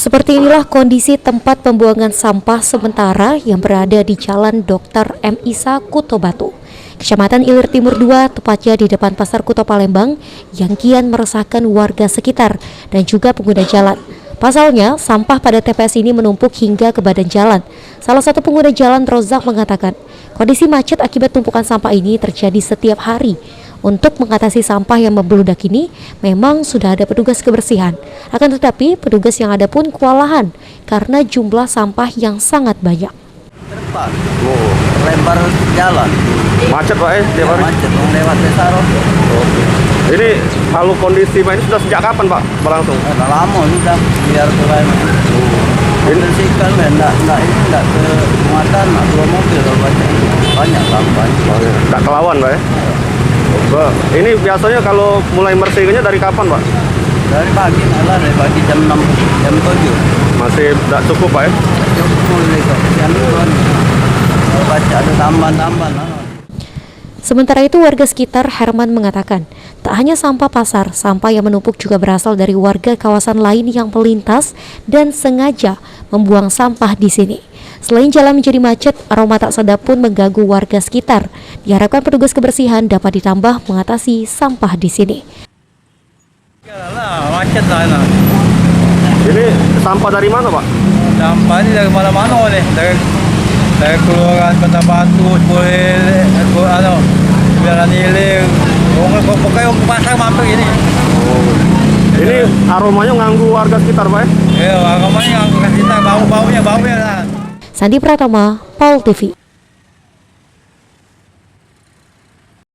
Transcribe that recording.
Seperti inilah kondisi tempat pembuangan sampah sementara yang berada di Jalan Dr. M. Isa, Kuto Batu, Kecamatan Ilir Timur 2, tepatnya di depan Pasar Kuto Palembang, yang kian meresahkan warga sekitar dan juga pengguna jalan. Pasalnya, sampah pada TPS ini menumpuk hingga ke badan jalan. Salah satu pengguna jalan, Rozak, mengatakan, kondisi macet akibat tumpukan sampah ini terjadi setiap hari. Untuk mengatasi sampah yang membludak ini, memang sudah ada petugas kebersihan. Akan tetapi, petugas yang ada pun kewalahan karena jumlah sampah yang sangat banyak. Pak, lebar jalan. Macet Pak tiap hari? Macet, lewat desa Rondo. Ini kalau kondisi ini sudah sejak kapan Pak berlangsung? Udah lama sudah, biar mulai membersihkan, enggak ke muatan, dua mobil kalau banyak sampah. Enggak kelawan Pak ya? Ini biasanya kalau mulai bersihkannya dari kapan Pak? Dari pagi, dari pagi jam 6, jam 7. Masih tidak cukup Pak ya? Cukup mulai kok, jam 2. Baca ada tambahan-tambahan. Sementara itu, warga sekitar, Herman, mengatakan tak hanya sampah pasar, sampah yang menumpuk juga berasal dari warga kawasan lain yang melintas dan sengaja membuang sampah di sini. Selain jalan menjadi macet, aroma tak sedap pun mengganggu warga sekitar. Diharapkan petugas kebersihan dapat ditambah mengatasi sampah di sini. Macet lah. Ini sampah dari mana Pak? Sampah ini dari mana-mana nih, dari Kelurahan Kota Batu, Sembilan Ilir, pokoknya pasar mampir ini. Ini aromanya mengganggu warga sekitar Pak ya? Iya, aromanya mengganggu sekitar, bau-baunya lah. Sandi Pratama, Paul TV.